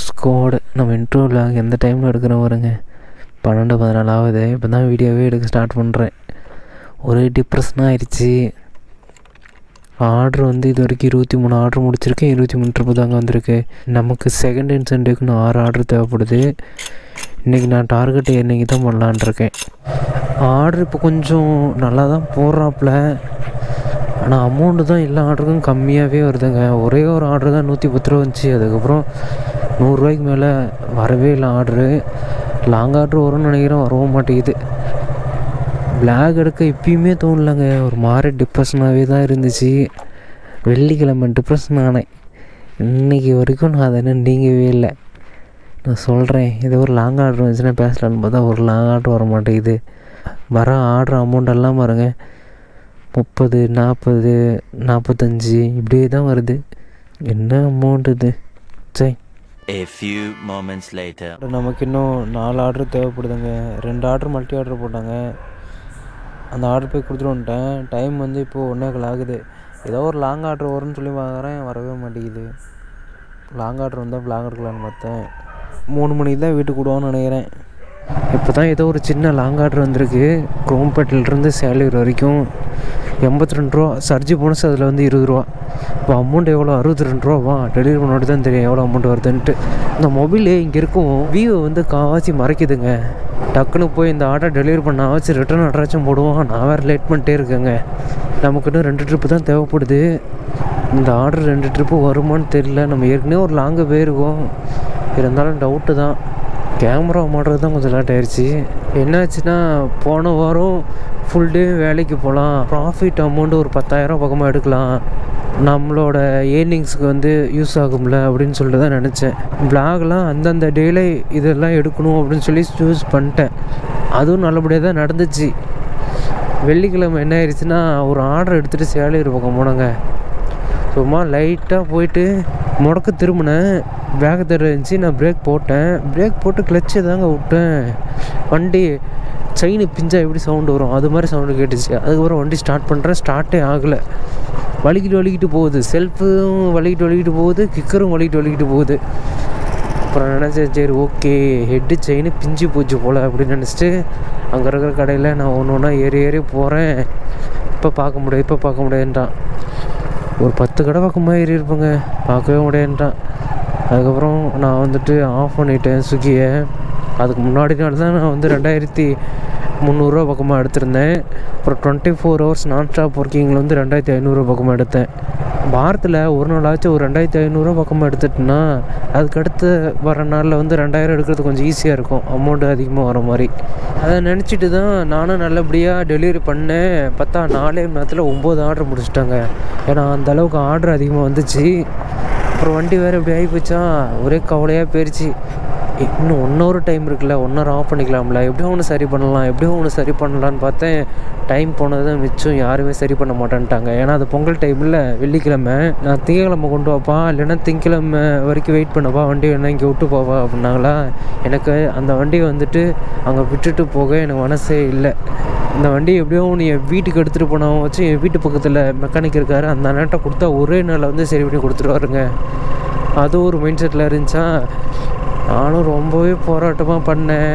Squad நம்ம இன்ட்ரோவில் எந்த டைமில் எடுக்கிறோம் வருங்க 12-14 ஆகுது. இப்போ தான் வீடியோவே எடுக்க ஸ்டார்ட் பண்ணுறேன். ஒரே டிப்ரெஷனாக ஆயிடுச்சு. ஆர்டர் வந்து இது வரைக்கும் 23 ஆர்டர் முடிச்சிருக்கேன். 23 ட்ரிப்பு தாங்க வந்திருக்கு. நமக்கு செகண்ட் அண்ட் சண்டேக்குன்னு 6 ஆர்டர் தேவைப்படுது. இன்றைக்கி நான் டார்கெட் இன்றைக்கி தான் பண்ணலான்ட்ருக்கேன். ஆர்டர் இப்போ கொஞ்சம் நல்லா தான் போடுறாப்புல. ஆனால் அமௌண்ட்டு தான் எல்லா ஆர்டருக்கும் கம்மியாகவே வருதுங்க. ஒரே ஒரு ஆர்டர் தான் 110 ரூபா வந்துச்சு. அதுக்கப்புறம் 100 ரூபாய்க்கு மேலே வரவே இல்லை ஆர்டரு. லாங் ஆர்டர் வரும்னு நினைக்கிறேன், வரவும் மாட்டேங்குது. பிளாக் எடுக்க இப்பயுமே தோணலைங்க. ஒரு மாதிரி டிப்ரெஷனாகவே தான் இருந்துச்சு. வெள்ளிக்கிழமை டிப்ரெஷன் ஆனேன். இன்றைக்கி வரைக்கும் நான் அதை நீங்கவே இல்லை. நான் சொல்கிறேன், ஏதோ ஒரு லாங் ஆர்டர் வந்துச்சுன்னா பேசலான்னு பார்த்தா ஒரு லாங் ஆர்டர் வர மாட்டேங்குது. வர ஆர்டர் அமௌண்ட் எல்லாம் பாருங்க 30, 40, 45 இப்படியே தான் வருது. என்ன அமௌண்ட் இது? சரி, A few moments later. நமக்கு இன்னும் 4 ஆர்டர் தேவைப்படுதுங்க. 2 ஆர்டர் மல்டி ஆர்டர் போட்டாங்க. அந்த ஆர்டர் போய் கொடுத்துட்டு வந்துட்டேன். டைம் வந்து இப்போது 1:15 ஆகுது. ஏதோ ஒரு லாங் ஆர்டர் வரும்னு சொல்லி பார்க்குறேன், வரவே மாட்டேங்குது. லாங் ஆர்டர் வந்தால் பிளாக் எடுக்கலான்னு பார்த்தேன். 3 மணிக்கு தான் வீட்டுக்கு விடுவான்னு நினைக்கிறேன். இப்போ தான் ஏதோ ஒரு சின்ன லாங் ஆர்டர் வந்திருக்கு. குரோம்பேட்டிலேருந்து சேலூர் வரைக்கும் 82 ரூபா. சர்ஜி போனஸ் அதில் வந்து 20 ரூபா. இப்போ அமௌண்ட் எவ்வளோ? 62 ரூபாவா? டெலிவரி பண்ணோட தான் தெரியும் எவ்வளோ அமௌண்ட் வருதுன்ட்டு. இந்த மொபைல் இங்கே இருக்கும் வியூவை வந்து காவாசி மறைக்குதுங்க. டக்குன்னு போய் இந்த ஆர்டர் டெலிவரி பண்ண ஆச்சு ரிட்டர்ன் அட்ராச்சும் போடுவோம். நான் வேறு லேட் பண்ணிட்டே இருக்கேங்க. நமக்கு இன்னும் 2 ட்ரிப்பு தான் தேவைப்படுது. இந்த ஆர்டர் 2 ட்ரிப்பு வருமானு தெரியல. நம்ம ஏற்கனவே ஒரு லாங்கு போயிருக்கோம். இருந்தாலும் டவுட்டு தான். கேமரா மாட்டுறது தான் கொஞ்சம் லேட் ஆயிடுச்சு. என்னாச்சுன்னா போன வாரம் ஃபுல் டே வேலைக்கு போகலாம், ப்ராஃபிட் அமௌண்ட்டு ஒரு 10,000 பக்கமாக எடுக்கலாம், நம்மளோட ஏர்னிங்ஸுக்கு வந்து யூஸ் ஆகும்ல அப்படின்னு சொல்லிட்டு தான் நினச்சேன். விளாக்லாம் அந்தந்த டேயில் இதெல்லாம் எடுக்கணும் அப்படின்னு சொல்லி சூஸ் பண்ணிட்டேன். அதுவும் நல்லபடியாக தான் நடந்துச்சு. வெள்ளிக்கிழமை என்ன ஆயிடுச்சுன்னா ஒரு ஆர்டர் எடுத்துகிட்டு சேலூர் பக்கம் போனேங்க. சும்மா லைட்டாக போயிட்டு முடக்கு திரும்பினேன். பேக் இருந்துச்சு. நான் பிரேக் போட்டேன். பிரேக் போட்டு கிளச்சு தாங்க விட்டேன். வண்டி செயின் பிஞ்சா எப்படி சவுண்டு வரும் அது மாதிரி சவுண்டு கேட்டுச்சு. அதுக்கப்புறம் வண்டி ஸ்டார்ட் பண்ணுறேன். ஸ்டார்ட்டே ஆகலை. வலிக்கிட்டு போகுது. செல்ஃபும் வலிக்கிட்டு போகுது, கிக்கரும் வலிக்கிட்டு போகுது. அப்புறம் நினச்சேன், சரி ஓகே ஹெட்டு செயின் பிஞ்சு போச்சு போல் அப்படின்னு நினச்சிட்டு அங்கே இருக்கிற கடையில் நான் ஒன்று ஏறி போகிறேன். இப்போ பார்க்க முடியாதுன்றான். ஒரு 10 கடை பக்கமாக ஏறி இருப்பேங்க, பார்க்கவே முடியாதுன்றான். அதுக்கப்புறம் நான் வந்துட்டு ஆஃப் பண்ணிட்டேன் ஸ்விக்கியை. அதுக்கு முன்னாடி நாள் தான் நான் வந்து 2,300 ரூபா பக்கமாக எடுத்திருந்தேன். அப்புறம் 24 ஹவர்ஸ் நான் ஸ்டாப் ஒர்க்கிங்கில் வந்து 2,500 பக்கமாக எடுத்தேன். வாரத்தில் ஒரு நாளாச்சும் ஒரு 2,500 பக்கமாக எடுத்துட்டேன்னா அதுக்கடுத்து வர நாளில் வந்து 2,000 எடுக்கிறது கொஞ்சம் ஈஸியாக இருக்கும், அமௌண்ட்டு அதிகமாக வர மாதிரி. அதை நினச்சிட்டு தான் நானும் நல்லபடியாக டெலிவரி பண்ணேன். பார்த்தா 4 மணி நேரத்தில் 9 ஆர்டர் முடிச்சிட்டாங்க. ஏன்னா அந்தளவுக்கு ஆர்டர் அதிகமாக வந்துச்சு. அப்புறம் வண்டி வேறு இப்படி ஆகிப்போச்சா, ஒரே கவலையாக போயிடுச்சு. இன்னும் 1 ஹவர் டைம் இருக்குல்ல, 1 ஹவர் ஆஃப் பண்ணிக்கலாம்ல, எப்படியும் ஒன்று சரி பண்ணலான்னு பார்த்தேன். டைம் போனது தான் மிச்சம். யாருமே சரி பண்ண மாட்டேன்ட்டாங்க. ஏன்னா அது பொங்கல் டைமில் வெள்ளிக்கிழமை. நான் திங்கக்கிழமை கொண்டு வாப்பா, இல்லைன்னா திங்கக்கிழமை வரைக்கும் வெயிட் பண்ணப்பா, வண்டி வேணா இங்கே விட்டு போவா அப்படின்னாங்களா. எனக்கு அந்த வண்டியை வந்துட்டு அங்கே விட்டுட்டு போக எனக்கு மனசே இல்லை. இந்த வண்டி எப்படியும் நீ என் வீட்டுக்கு எடுத்துகிட்டு போனவன் வச்சு என் வீட்டு பக்கத்தில் மெக்கானிக் இருக்கார், அந்த அண்ணன்ட்ட கொடுத்தா ஒரே நாளில் வந்து சரி பண்ணி கொடுத்துருவாருங்க. அது ஒரு மைண்ட் செட்டில் இருந்துச்சா. நானும் ரொம்பவே போராட்டமாக பண்ணேன்.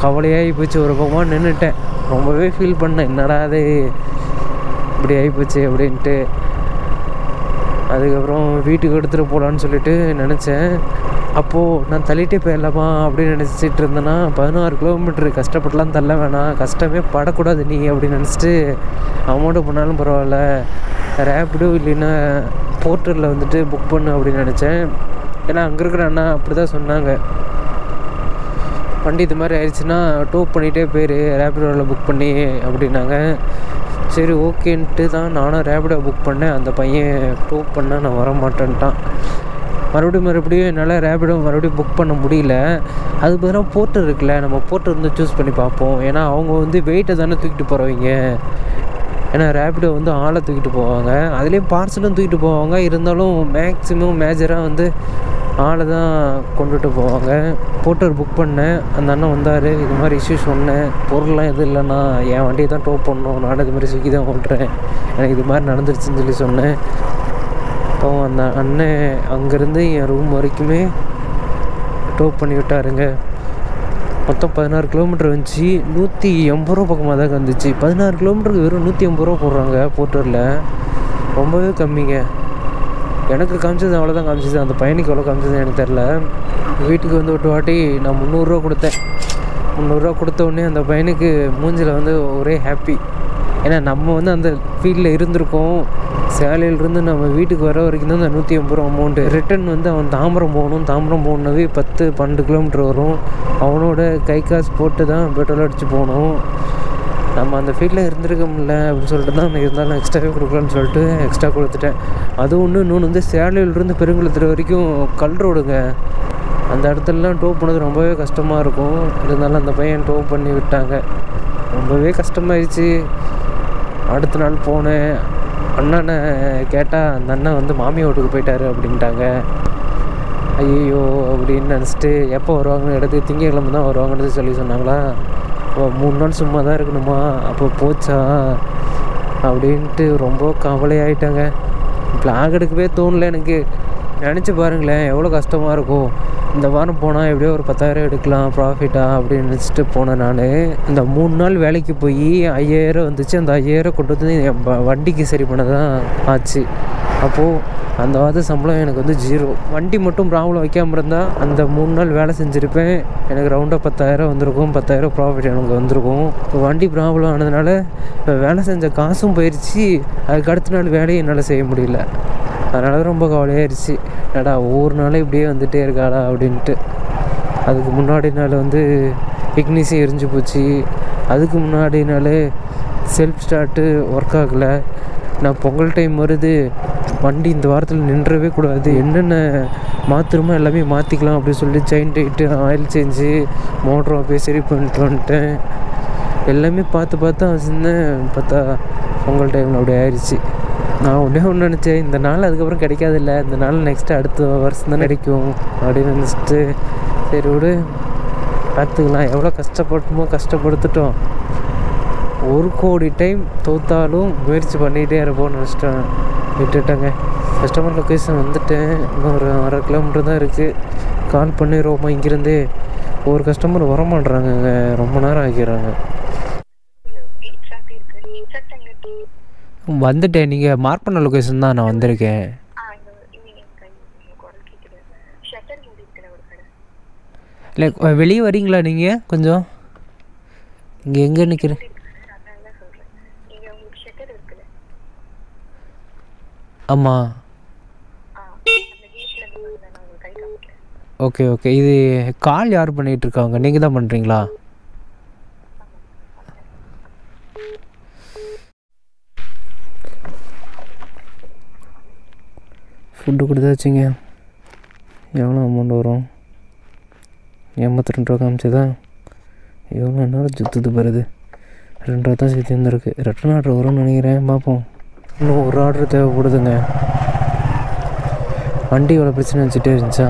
கவலையாகி போச்சு. ஒரு பக்கமாக நின்றுட்டேன். ரொம்பவே ஃபீல் பண்ணேன், என்னடா அது இப்படி ஆகிப்போச்சு அப்படின்ட்டு. அதுக்கப்புறம் வீட்டுக்கு எடுத்துகிட்டு போகலான்னு சொல்லிட்டு நினச்சேன். அப்போது நான் தள்ளிட்டே போயிடலாமா அப்படின்னு நினச்சிட்டு இருந்தேன்னா 16 கிலோமீட்ரு கஷ்டப்பட்டுலாம் தள்ள வேணாம், கஷ்டமே படக்கூடாது நீ அப்படின்னு நினச்சிட்டு அமௌண்ட்டு பண்ணாலும் பரவாயில்ல, ரேப்பிடோ இல்லைன்னா போர்ட்டலில் வந்துட்டு புக் பண்ணு அப்படின்னு நினச்சேன். ஏன்னா அங்கே இருக்கிற அண்ணா அப்படி தான் சொன்னாங்க, வண்டி இது மாதிரி ஆயிடுச்சுன்னா டோப் பண்ணிகிட்டே போயிரு ரேப்பிடோவில் புக் பண்ணி அப்படின்னாங்க. சரி ஓகேன்ட்டு தான் நானும் ரேப்பிடோ புக் பண்ணேன். அந்த பையன் டோப் பண்ணால் நான் வர மாட்டேன்ட்டான். மறுபடியும் என்னால் ரேப்பிடோ மறுபடியும் புக் பண்ண முடியல. அதுக்கு பதிலாக போர்ட்டர் இருக்குல்ல, நம்ம போர்ட்டர் வந்து சூஸ் பண்ணி பார்ப்போம். ஏன்னா அவங்க வந்து வெயிட்டை தானே தூக்கிட்டு போகிறவங்க. ஏன்னா ரேப்பிடோ வந்து ஆளை தூக்கிட்டு போவாங்க, அதுலேயும் பார்சலும் தூக்கிட்டு போவாங்க. இருந்தாலும் மேக்ஸிமம் மேஜராக வந்து ஆளை தான் கொண்டுட்டு போவாங்க. போர்ட்டர் புக் பண்ணேன். அந்த அண்ணன் வந்தார். இது மாதிரி இஷ்யூ சொன்னேன். பொருள்லாம் எதுவும் இல்லைண்ணா, என் வண்டியை தான் டோப் பண்ணணும், நான் இது மாதிரி ஸ்விக்கி தான் ஓட்டுறேன், எனக்கு இது மாதிரி நடந்துருச்சுன்னு சொல்லி சொன்னேன். அப்போ அந்த அண்ணன் அங்கேருந்து என் ரூம் வரைக்குமே டோ பண்ணி விட்டாருங்க. மொத்தம் 16 கிலோமீட்டர் வந்துச்சு. 180 ரூபா பக்கமாக தான் வந்துச்சு. 16 கிலோமீட்டருக்கு வெறும் 180 ரூபா போடுறாங்க போர்ட்டரில். ரொம்பவே கம்மிங்க. எனக்கு காமிச்சது அவ்வளோதான் காமிச்சிது. அந்த பையனுக்கு எவ்வளோ காமிச்சது எனக்கு தெரில. வீட்டுக்கு வந்து ஒரு வாட்டி நான் 300 ரூபா கொடுத்தேன். 300 ரூபா கொடுத்த உடனே அந்த பையனுக்கு மூஞ்சில் வந்து ஒரே ஹாப்பி. ஏன்னா நம்ம வந்து அந்த ஃபீல்டில் இருந்திருக்கோம். சேலையிலிருந்து நம்ம வீட்டுக்கு வர வரைக்கும் தான் அந்த 180 ரூபா அமௌண்ட்டு. ரிட்டன் வந்து அவன் தாம்பரம் போகணும். தாம்பரம் போகணுன்னாவே 10-12 கிலோமீட்டர் வரும். அவனோட கை காசு போட்டு தான் பெட்ரோல் அடித்து போகணும். நம்ம அந்த ஃபீல்டில் இருந்திருக்க முடியல அப்படின்னு சொல்லிட்டு தான் எனக்கு இருந்தாலும் எக்ஸ்ட்ராவே கொடுக்கலான்னு சொல்லிட்டு எக்ஸ்ட்ரா கொடுத்துட்டேன். அது இன்னொன்று வந்து சேலையிலிருந்து பெருங்குளத்துறை வரைக்கும் கல் ரோடுங்க. அந்த இடத்துலலாம் டோ பண்ணது ரொம்பவே கஷ்டமாக இருக்கும். இருந்தாலும் அந்த பையன் டோ பண்ணி விட்டாங்க. ரொம்பவே கஷ்டமாயிடுச்சு. அடுத்த நாள் போனேன். அண்ணனை கேட்டால் அந்த அண்ணன் வந்து மாமியை வீட்டுக்கு போயிட்டாரு அப்படின்ட்டாங்க. ஐயோ அப்படின்னு நினச்சிட்டு எப்போ வருவாங்கன்னு எடுத்து திங்கக்கிழமை தான் வருவாங்கன்னு சொல்லி சொன்னாங்களா. 3 நாள் சும்மா தான் இருக்கணுமா, அப்போ போச்சா அப்படின்ட்டு ரொம்ப கவலையாயிட்டாங்க. பிளாக் எடுக்கவே தோணல எனக்கு. நினச்சி பாருங்களேன் எவ்வளோ கஷ்டமாக இருக்கும். இந்த வாரம் போனால் எப்படியோ ஒரு 10,000 எடுக்கலாம் ப்ராஃபிட்டாக அப்படின்னு நினச்சிட்டு போனேன் நான். இந்த 3 நாள் வேலைக்கு போய் 5,000 வந்துச்சு. அந்த 5,000 கொண்டு வந்து என் வண்டிக்கு சரி பண்ண தான் ஆச்சு. அப்போது அந்த வார சம்பளம் எனக்கு வந்து 0. வண்டி மட்டும் ப்ராப்ளம் வைக்காமல் இருந்தால் அந்த 3 நாள் வேலை செஞ்சுருப்பேன். எனக்கு ரவுண்டாக 10,000 வந்திருக்கும். 10,000 ப்ராஃபிட் எனக்கு வந்திருக்கும். இப்போ வண்டி ப்ராப்ளம் ஆனதுனால இப்போ வேலை செஞ்ச காசும் போயிடுச்சு. அதுக்கு அடுத்த நாள் வேலையை என்னால் செய்ய முடியல. அதனால ரொம்ப கவலையாயிருச்சு. ஏடா ஒவ்வொரு நாளும் இப்படியே வந்துகிட்டே இருக்காடா அப்படின்ட்டு. அதுக்கு முன்னாடி நாள் வந்து இக்னிஸும் எரிஞ்சு போச்சு. அதுக்கு முன்னாடி நாள் செல்ஃப் ஸ்டார்ட்டு ஒர்க் ஆகலை. நான் பொங்கல் டைம் வருது, வண்டி இந்த வாரத்தில் நின்றவே கூடாது, என்னென்ன மாற்றுறமோ எல்லாமே மாற்றிக்கலாம் அப்படின்னு சொல்லி செயின் டைட்டு, ஆயில் சேஞ்சு, மோட்டரும் அப்படியே சரி பண்ணிட்டு வந்துட்டேன். எல்லாமே பார்த்து வச்சுருந்தேன். பார்த்தா பொங்கல் டைமில் அப்படியே ஆயிடுச்சு. நான் ஒன்று நினச்சேன், இந்த நாள் அதுக்கப்புறம் கிடைக்காதில்ல, இந்த நாள் நெக்ஸ்ட்டு அடுத்த வருஷம் தான் கிடைக்கும் அப்படின்னு நினச்சிட்டு சரி விடு பார்த்துக்கலாம், எவ்வளோ கஷ்டப்படுத்திட்டோம். 1 கோடி டைம் தோற்றாலும் முயற்சி பண்ணிகிட்டே இருப்போம்னு நினச்சிட்டேன். விட்டுட்டேங்க. கஸ்டமர் லொக்கேஷன் வந்துட்டேன். இன்னும் ஒரு 1/2 கிலோமீட்டர் தான் இருக்குது. கால் பண்ணிடுவோமா இங்கேருந்தே. ஒரு கஸ்டமர் வரமாட்றாங்கங்க, ரொம்ப நேரம் ஆகிடுறாங்க. வந்துட்டேன். நீங்கள் மார்க் பண்ண லொக்கேஷன் தான் நான் வந்திருக்கேன். இல்லை வெளியே வரீங்களா நீங்கள் கொஞ்சம்? இங்கே எங்கே நிற்கிறேன்? ஆமாம். Okay okay. இது கால் யார் பண்ணிகிட்ருக்காங்க? நீங்கள் தான் பண்ணுறீங்களா? ஃபுட்டு கொடுத்தாச்சுங்க. எவ்வளோ அமௌண்ட் வரும்? 82 ரூபா காமிச்சதா? எவ்வளோ நேரம் சுற்றுது பாருது. 2 ரூபா தான் சேர்த்து இருந்திருக்கு. ரிட்டன் ஆர்டர் வரும்னு நினைக்கிறேன். பார்ப்போம். இன்னும் ஒரு ஆர்டர் தேவைப்படுதுங்க. வண்டி இவ்வளோ பிரச்சனை வச்சுட்டே இருந்துச்சா,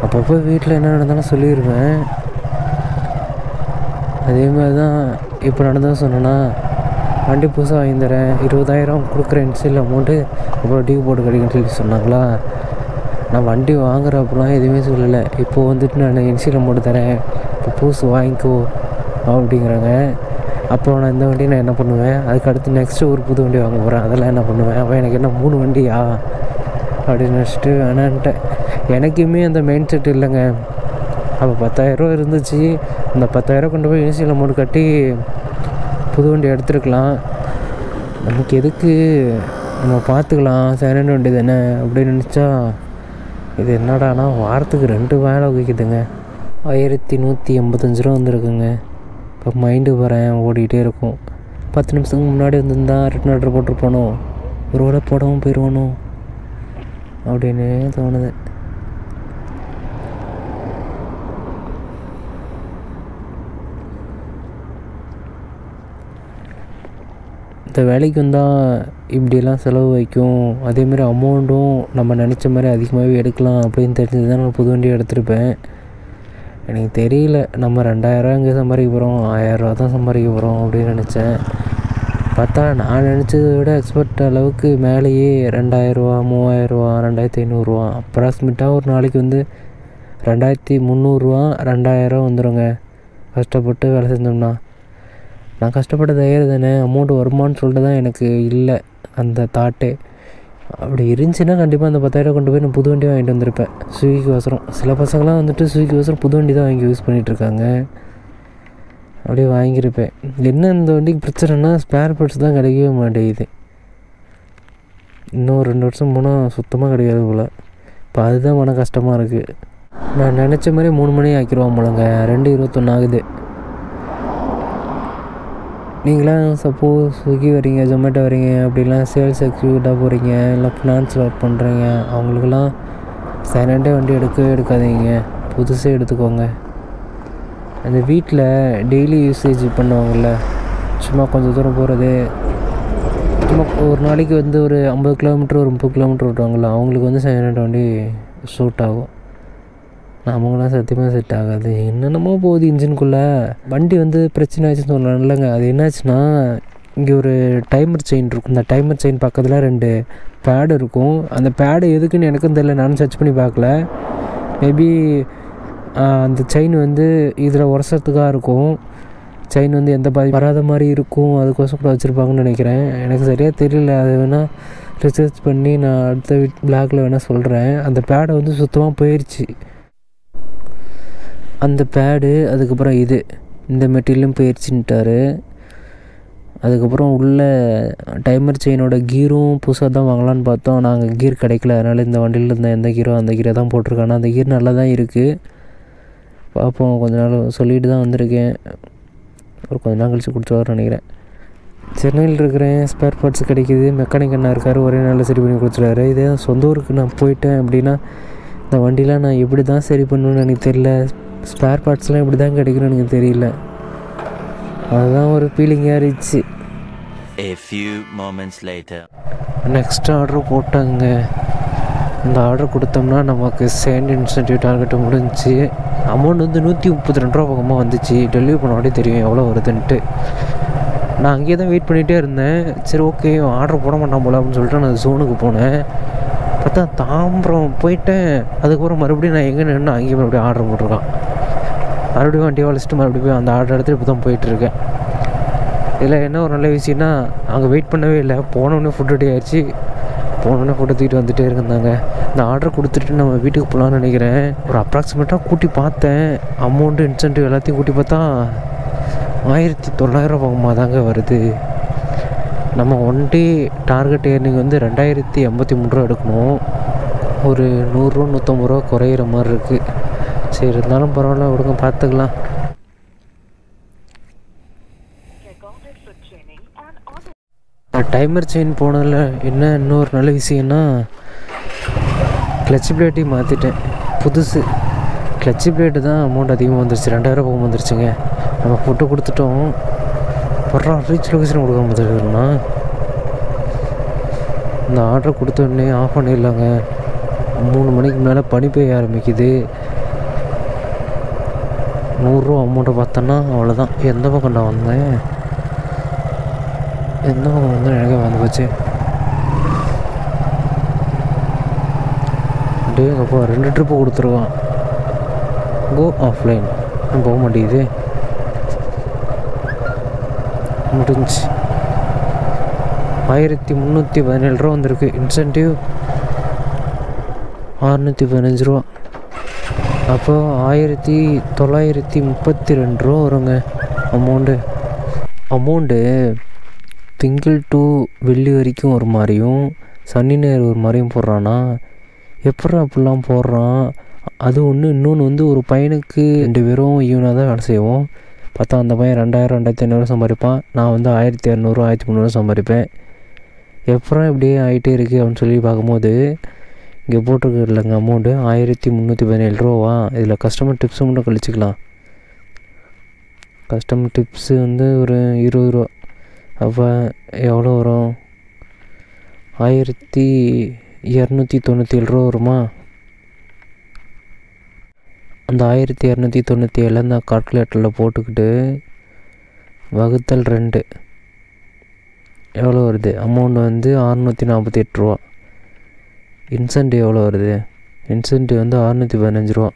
அப்பப்போ வீட்டில் என்ன நடந்தாலும் சொல்லிடுவேன். அதேமாதிரி தான் இப்போ நடந்தால் சொன்னேன்னா, வண்டி புதுசாக வாங்கி தரேன், 20,000 கொடுக்குறேன் இன்சியல் அமௌண்ட்டு, அப்புறம் டியூ போட்டு கிடைக்குன்னு சொல்லி சொன்னாங்களா. நான் வண்டி வாங்குறப்பெல்லாம் எதுவுமே சொல்லலை. இப்போது வந்துட்டு நான் இன்சியல் அமௌண்ட்டு தரேன், இப்போ புதுசு வாங்கிக்கோ அப்படிங்கிறாங்க. அப்போ நான் இந்த வண்டி நான் என்ன பண்ணுவேன்? அதுக்கு அடுத்து நெக்ஸ்ட்டு ஒரு புது வண்டி வாங்க போகிறேன், அதெல்லாம் என்ன பண்ணுவேன்? அப்போ எனக்கு என்ன 3 வண்டியா அப்படின்னு நினச்சிட்டு வேணான்ட்டேன். எனக்குமே அந்த மைண்ட் செட் இல்லைங்க. அப்போ 10,000 ரூபா இருந்துச்சு. அந்த 10,000 கொண்டு போய் இன்சியல் அமௌண்ட் கட்டி புது வண்டி எடுத்துருக்கலாம். நமக்கு எதுக்கு, நம்ம பார்த்துக்கலாம், செகண்ட் வண்டி தானே அப்படின்னு நினச்சா, இது என்னடானா வாரத்துக்கு 2 வேலை வைக்குதுங்க. 1185 ரூபா வந்துருக்குங்க. இப்போ மைண்டு வரேன் ஓடிக்கிட்டே இருக்கும். 10 நிமிஷத்துக்கு முன்னாடி வந்துருந்தா ரிட்டன் ஆர்டர் போட்டிருப்பானோ, ஒரு வேளை போடாமல் போயிடுவானோ அப்படின்னு தோணுது. இந்த வேலைக்கு வந்தால் இப்படியெல்லாம் செலவு வைக்கும், அதேமாதிரி அமௌண்ட்டும் நம்ம நினச்ச மாதிரி அதிகமாகவே எடுக்கலாம் அப்படின்னு தெரிஞ்சது தான் நான் புது வண்டி எடுத்திருப்பேன். எனக்கு தெரியல, நம்ம 2,000 இங்கே சம்பாதிக்க போகிறோம், 1,000 ரூபா தான் சம்பாதிக்க போகிறோம் அப்படின்னு நினச்சேன். பார்த்தா நான் நினச்சதை விட எக்ஸ்பெக்ட் அளவுக்கு மேலேயே 2,000 ரூபா, 3,000 ரூபா, 2,500 ரூபா அப்ராக்சிமேட்டாக ஒரு நாளைக்கு வந்து 2300 2000 வந்துடுங்க கஷ்டப்பட்டு வேலை செஞ்சோம்னா. நான் கஷ்டப்பட்ட தயார் தானே, அமௌண்ட் வருமானு சொல்லிட்டு தான் எனக்கு இல்லை அந்த தாட்டே. அப்படி இருந்துச்சுன்னா கண்டிப்பாக அந்த 10,000 கொண்டு போய் நான் புது வண்டி வாங்கிட்டு வந்திருப்பேன் ஸ்விக்கிக்கு வசரம். சில பசங்களாம் வந்துட்டு ஸ்விக்கிக்கு வசரம் புது வண்டி தான் வாங்கி யூஸ் பண்ணிகிட்ருக்காங்க. அப்படியே வாங்கியிருப்பேன். என்ன இந்த வண்டிக்கு பிரச்சனைனா ஸ்பேர் பார்ட்ஸ் தான் கிடைக்கவே மாட்டேங்குது. இன்னும் 2 வருஷம் போனால் சுத்தமாக கிடைக்காது போல். இப்போ அதுதான் மன கஷ்டமாக இருக்குது. நான் நினச்ச மாதிரி 3 மணி ஆக்கிடுவான் போலங்க. 2:21 ஆகுது. நீங்களாம் சப்போஸ் ஸ்விக்கி வரீங்க, ஜொமேட்டோ வரீங்க, அப்படிலாம் சேல்ஸ் எக்ஸிக்யூட்டிவாக போகிறீங்க, இல்லை ஃபினான்ஸில் ஒர்க் பண்ணுறீங்க, அவங்களுக்கெல்லாம் செகண்ட் வண்டி எடுக்காதீங்க, புதுசாக எடுத்துக்கோங்க. அந்த வீட்டில் டெய்லி யூசேஜ் பண்ணுவாங்கள்ல, சும்மா கொஞ்சம் தூரம் போகிறது, சும்மா ஒரு நாளைக்கு வந்து ஒரு 50 கிலோமீட்டர் ஒரு 30 கிலோமீட்டர் ஓட்டுவாங்கள்ல, அவங்களுக்கு வந்து செகண்ட் வண்டி சூட் ஆகும். நமக்குலாம் சத்தியமாக செட் ஆகாது. என்னென்னமோ போகுது இன்ஜினுக்குள்ளே. வண்டி வந்து பிரச்சனை ஆச்சுன்னு சொல்லலாம் இல்லைங்க. அது என்னாச்சுன்னா, இங்கே ஒரு டைமர் செயின் இருக்கும். அந்த டைமர் செயின் பக்கத்தில் 2 பேடு இருக்கும். அந்த பேடு எதுக்குன்னு எனக்கும் தெரியல, நானும் சர்ச் பண்ணி பார்க்கல. மேபி அந்த செயின் வந்து இதில் உரசத்துக்காக இருக்கும். செயின் வந்து எந்த பாதி வராத மாதிரி இருக்கும், அதுக்கோசம் கூட வச்சுருப்பாங்கன்னு நினைக்கிறேன். எனக்கு சரியாக தெரியல. அது வேணால் ரிசர்ச் பண்ணி நான் அடுத்த பிளாகில் வேணால் சொல்கிறேன். அந்த பேடை வந்து சுத்தமாக போயிடுச்சு. அந்த பேடு, அதுக்கப்புறம் இந்த மெட்டீரியலும் போயிடுச்சுன்ட்டார். அதுக்கப்புறம் உள்ள டைமர் செயினோட கீரும் புதுசாக தான் வாங்கலான்னு பார்த்தோம். நாங்கள் கீர் கிடைக்கல. அதனால் இந்த வண்டியில் இருந்த எந்த கீரோ அந்த கீரை தான் போட்டிருக்காங்க. அந்த கீர் நல்லா தான் இருக்குது. பார்ப்போம், கொஞ்ச நாள் சொல்லிட்டு தான் வந்திருக்கேன். ஒரு கொஞ்ச நாள் கழிச்சு கொடுத்துருவாருன்னு நினைக்கிறேன். சென்னையில் இருக்கிறேன், ஸ்பேர் பார்ட்ஸ் கிடைக்கிது, மெக்கானிக் அண்ணா இருக்கார், ஒரே நாளில் சரி பண்ணி கொடுத்துருவாரு. இதே சொந்த ஊருக்கு நான் போயிட்டேன் அப்படின்னா இந்த வண்டிலாம் நான் எப்படி தான் சரி பண்ணுவேன்னு எனக்கு தெரியல. ஸ்பேர் பார்ட்ஸ்லாம் எப்படி தான் கிடைக்கணும்னு எனக்கு தெரியல. அதுதான் ஒரு ஃபீலிங்காக இருந்துச்சு. A few moments later. Next order போட்டாங்க. இந்த ஆர்டர் கொடுத்தோம்னா நமக்கு செகண்ட் இன்சென்டிவ் டார்கெட்டு முடிஞ்சிச்சு. அமௌண்ட் வந்து 132 ரூபா பக்கமாக வந்துச்சு. டெலிவரி பண்ண தெரியும் எவ்வளோ வருதுன்ட்டு. நான் அங்கேயே தான் வெயிட் பண்ணிகிட்டே இருந்தேன். சரி ஓகே ஆர்டர் போட மாட்டான் போல அப்படின்னு சொல்லிட்டு நான் ஜோனுக்கு போனேன். பார்த்தா தாம்பரம் போயிட்டேன். அதுக்கப்புறம் மறுபடியும் நான் எங்கே நின்று அங்கேயும் மறுபடியும் ஆர்டர் போட்டிருக்கான். மறுபடியும் வண்டியை வலிச்சிட்டு மறுபடியும் போய் அந்த ஆர்டர் எடுத்துகிட்டு இப்போ தான் போயிட்டுருக்கேன். இதில் என்ன ஒரு நல்ல விஷயம்னா, அங்கே வெயிட் பண்ணவே இல்லை. போனோடனே ஃபுட் ரெடி ஆகிடுச்சு. போனோடனே ஃபுட்டை தூக்கிட்டு வந்துகிட்டே இருந்தாங்க. இந்த ஆர்டர் கொடுத்துட்டு நம்ம வீட்டுக்கு போகலான்னு நினைக்கிறேன். ஒரு அப்ராக்சிமேட்டாக கூட்டி பார்த்தேன். அமௌண்ட்டு இன்சென்டிவ் எல்லாத்தையும் கூட்டி பார்த்தா 1900 பக்கமாக தாங்க வருது. நம்ம ஒன் டே டார்கெட் ஏர்னிங் வந்து 2083 ரூபா எடுக்கணும். ஒரு 100 ரூபா 150 ரூபா குறையிற மாதிரி இருக்குது. சரி இருந்தாலும் பரவாயில்ல, விடுங்க பார்த்துக்கலாம். டைமர் செயின் போனதில் என்ன இன்னொரு நல்ல விஷயம்னா, கிளட்ச் பிளேட்டையும் மாற்றிட்டேன். புதுசு கிளட்ச் பிளேட்டு தான் அமௌண்ட் அதிகமாக வந்துருச்சு. 2000 பக்கம் வந்துருச்சுங்க. நம்ம ஃபுட்டு கொடுத்துட்டோம். ரீச் லொகேஷன் கொடுக்காம பார்த்துருக்கோம்னா இந்த ஆர்டர் கொடுத்த உடனே ஆஃப் பண்ணிடலாங்க. 3 மணிக்கு மேலே பனி பெய்ய ஆரம்பிக்குது. 100 ரூபா அமௌண்ட்டை பார்த்தோன்னா அவ்வளோதான். எந்த பக்கம் நான் வந்தேன், எந்த பக்கம் வந்தேன் எனக்கே வந்து போச்சு. டே அப்போ 2 ட்ரிப்பு கொடுத்துருவான். கோ ஆஃப்லைன் போக மாட்டேங்குது. முடிஞ்சு 1317 ரூபா வந்திருக்கு. இன்சென்டிவ் 615 ரூபா. அப்போ 1932 ரூபா வருங்க அமௌண்ட்டு. திங்கள் டு வெள்ளி வரைக்கும் ஒரு மாதிரியும் சனி ஞாயிறு ஒரு மாதிரியும் போடுறான்னா எப்பறம் அப்படிலாம் போடுறான். அது ஒன்று. இன்னொன்று வந்து ஒரு பையனுக்கு 2 பேரும் ஈவனாக தான் வேலை செய்வோம். பார்த்தா அந்த பையன் 2000 2500 சம்பாதிப்பான். நான் வந்து 1200 1300 சம்பாதிப்பேன். எப்பறம் இப்படியே ஆகிட்டே இருக்குது அப்படின்னு சொல்லி பார்க்கும்போது இங்கே போட்டிருக்கு இல்லைங்க அமௌண்ட்டு 1317 ரூபாவா. இதில் கஸ்டமர் டிப்ஸும் மட்டும் கழிச்சிக்கலாம். கஸ்டமர் டிப்ஸு வந்து ஒரு 20 ரூபா. அப்போ எவ்வளோ வரும்? 1297 ரூபா வருமா? அந்த 1297 அந்த கால்குலேட்டரில் போட்டுக்கிட்டு வகுத்தல் 2 எவ்வளோ வருது? அமௌண்ட் வந்து 648 ரூபா. இன்சென்டிவ் எவ்வளோ வருது? இன்சென்டிவ் வந்து 615 ரூபா.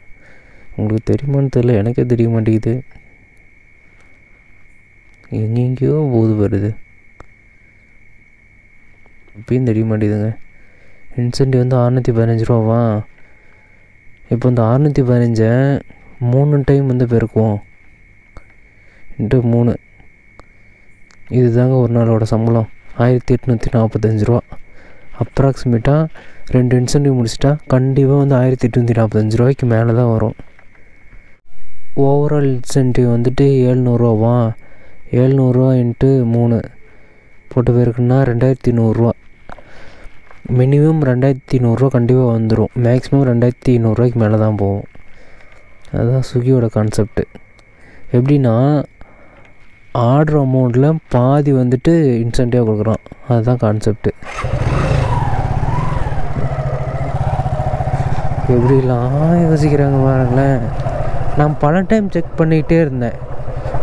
உங்களுக்கு தெரியுமான்னு தெரியல, எனக்கே தெரிய மாட்டேங்குது. எங்கெங்கேயோ போது வருது, இப்பயும் தெரிய மாட்டேங்குதுங்க. இன்சென்டிவ் வந்து 615 ரூபாவா. இப்போ இந்த 615 3 டைம் வந்து பெருக்குவோம் இன்ட்டு 3. இது தாங்க ஒரு நாளோட சம்பளம், 1845 ரூபா. அப்ராக்சிமேட்டாக 2 இன்சென்டிவ் முடிச்சிட்டா கண்டிப்பாக வந்து 1845 ரூபாய்க்கு மேலே தான் வரும். ஓவரால் இன்சென்டிவ் வந்துட்டு 700 ரூபாவா. 700 ரூபா இன்ட்டு 3 போட்டு போயிருக்குன்னா 2100 ரூபா. மினிமம் 2100 ரூபா கண்டிப்பாக வந்துடும், மேக்ஸிமம் 2100 ரூபாய்க்கு மேலே தான் போகும். அதுதான் ஸ்விக்கியோட கான்செப்ட்டு. எப்படின்னா ஆர்டர் அமௌண்ட்டில் பாதி வந்துட்டு இன்சென்டிவாக கொடுக்குறான், அதுதான் கான்செப்ட்டு. எப்படிலாம் யோசிக்கிறாங்க பாருங்களேன். நான் பல டைம் செக் பண்ணிக்கிட்டே இருந்தேன்,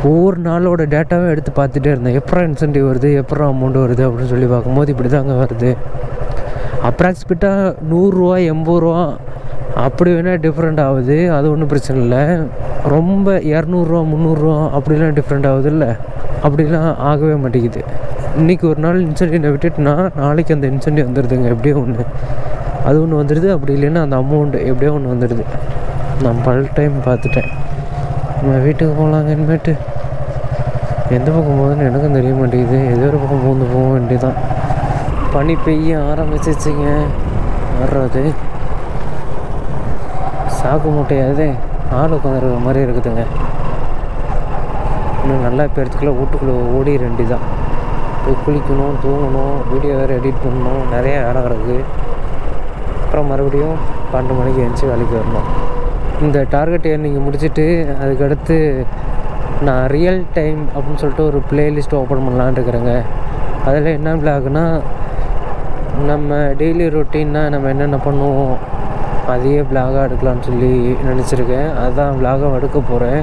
ஒவ்வொரு நாளோட டேட்டாவே எடுத்து பார்த்துட்டே இருந்தேன். எப்போ இன்சென்டிவ் வருது, எப்போ அமௌண்ட் வருது அப்படின்னு சொல்லி பார்க்கும்போது இப்படி தாங்க வருது. அப்ராக்சிமேட்டாக 100 ரூபா 80 ரூபா அப்படி வேணால் டிஃப்ரெண்ட் ஆகுது, அது ஒன்றும் பிரச்சனை இல்லை. ரொம்ப 200 ரூபா 300 ரூபா அப்படிலாம் டிஃப்ரெண்ட் ஆகுது இல்லை, அப்படிலாம் ஆகவே மாட்டேங்குது. இன்றைக்கி ஒரு நாள் இன்சென்டிவ் விட்டுட்டுனா நாளைக்கு அந்த இன்சென்டிவ் வந்துடுதுங்க, எப்படியோ ஒன்று அது ஒன்று வந்துடுது. அப்படி இல்லைன்னா அந்த அமௌண்ட் எப்படியோ ஒன்று வந்துடுது. நான் பல டைம் பார்த்துட்டேன். நம்ம வீட்டுக்கு போகலாங்க இனிமேட்டு. எந்த பக்கம் போகுதுன்னு எனக்கும் தெரிய மாட்டேங்குது, ஏதோ ஒரு பக்கம் பூந்து போக வேண்டியதான். பனி பெய்ய ஆரம்பிச்சிச்சிங்க. வர்றது சாக்கு மூட்டையாவது ஆள் உட்காந்துருக்க மாதிரி இருக்குதுங்க. இன்னும் நல்லா இப்போ இடத்துக்குள்ளே வீட்டுக்குள்ளே ஓடி ரெண்டு தான். போய் குளிக்கணும், தூங்கணும், வீடியோ வேறு எடிட் பண்ணணும், நிறைய வேலை இருக்குது. அப்புறம் மறுபடியும் 12 மணிக்கு எழுந்துச்சி வேலைக்கு வரணும். இந்த டார்கெட் ஏர்னிங் முடிச்சுட்டு அதுக்கடுத்து நான் ரியல் டைம் அப்படின்னு சொல்லிட்டு ஒரு ப்ளேலிஸ்ட் ஓப்பன் பண்ணலான்னு இருக்கிறேங்க. அதில் என்ன விளாகுனா, நம்ம டெய்லி ரொட்டீன்னா நம்ம என்னென்ன பண்ணுவோம் அதையே விளாகாக எடுக்கலான்னு சொல்லி நினச்சிருக்கேன். அதுதான் விளாகாக எடுக்க போகிறேன்.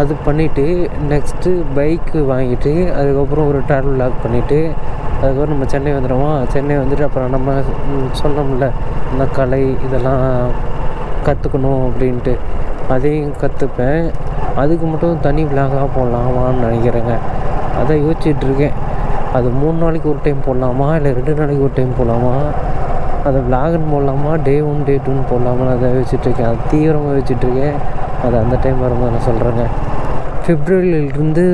அது பண்ணிவிட்டு நெக்ஸ்ட்டு பைக்கு வாங்கிட்டு அதுக்கப்புறம் ஒரு ட்ராவல் விளாக் பண்ணிவிட்டு அதுக்கப்புறம் நம்ம சென்னை வந்துடுவோம். சென்னை வந்துட்டு அப்புறம் நம்ம சொன்னோம்ல இந்த கலை இதெல்லாம் கற்றுக்கணும் அப்படின்ட்டு அதையும் கற்றுப்பேன். அதுக்கு மட்டும் தனி விளாகாக போடலாமான்னு நினைக்கிறேங்க. அதை யோசிச்சுட்ருக்கேன். அது 3 நாளைக்கு ஒரு டைம் போடலாமா இல்லை 2 நாளைக்கு ஒரு டைம் போடலாமா, அதை விளாகுன்னு போடலாமா, டே 1 டே 2ன்னு போடலாமா, அதை யோசிச்சுட்ருக்கேன். அது தீவிரமாக யோசிச்சுட்ருக்கேன். அது அந்த டைம் வரும்போது நான் சொல்கிறேங்க. பிப்ரவரியிலிருந்து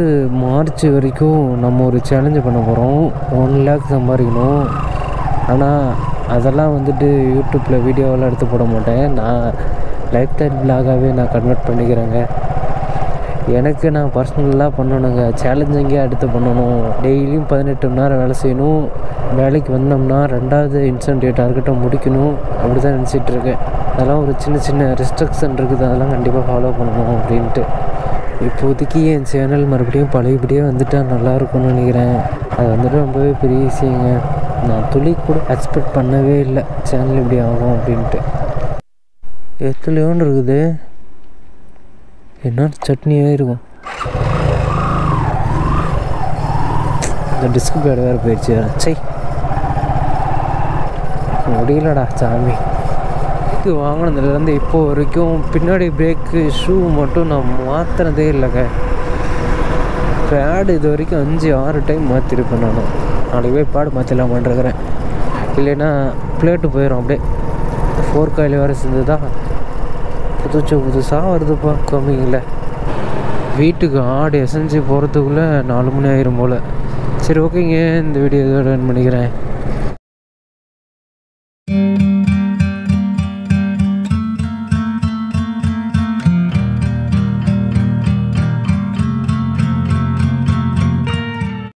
மார்ச் வரைக்கும் நம்ம ஒரு சேலஞ்சு பண்ண போகிறோம். 1 லேக் சம்பாதிக்கணும். ஆனால் அதெல்லாம் வந்துட்டு யூடியூப்பில் வீடியோவெல்லாம் எடுத்து போட மாட்டேன். நான் லைஃப் டைம் விளாகாகவே நான் கன்வெர்ட் பண்ணிக்கிறேங்க. எனக்கு நான் பர்சனலாக பண்ணணுங்க. சேலஞ்சிங்கே எடுத்து பண்ணணும். டெய்லியும் 18 மணி நேரம் வேலை செய்யணும். வேலைக்கு வந்தோம்னா 2வது இன்சென்டிவ் டார்கெட்டை முடிக்கணும். அப்படி தான் நினச்சிட்ருக்கேன். அதெல்லாம் ஒரு சின்ன சின்ன ரெஸ்ட்ரிக்ஷன் இருக்குது, அதெல்லாம் கண்டிப்பாக ஃபாலோ பண்ணணும் அப்படின்ட்டு. இப்போதைக்கு என் சேனல் மறுபடியும் பழையபடியே வந்துட்டால் நல்லாயிருக்கும்னு நினைக்கிறேன். அது வந்துட்டு ரொம்பவே பெரிய விஷயங்க. நான் துளி கூட எக்ஸ்பெக்ட் பண்ணவே இல்லை சேனல் இப்படி ஆகும் அப்படின்ட்டு. எத்துலையோன்னு இருக்குது, என்ன சட்னியே இருக்கும். இந்த டிஸ்க் பேட் வேறு போயிடுச்சு. சை முடியலடா சாமி. இது வாங்கினதுலேருந்து இப்போ வரைக்கும் பின்னாடி பிரேக்கு ஷூ மட்டும் நான் மாற்றினதே இல்லைங்க. பேடு இது வரைக்கும் 5-6 டைம் மாற்றிருப்பேன் நான். நாளைக்கு போய் பேடு மாற்றிடலாமான்ருக்கிறேன். இல்லைன்னா பிளேட்டு போயிடும் அப்படியே. 4 காயில் வேறு செஞ்சுதா புதுசாக வருதுப்பா கம்மிங்கில். வீட்டுக்கு ஆடு எசைஞ்சு போகிறதுக்குள்ளே 4 மணி ஆயிரும் போல். சரி ஓகேங்க, இந்த வீடியோ இதோட பண்ணிக்கிறேன்.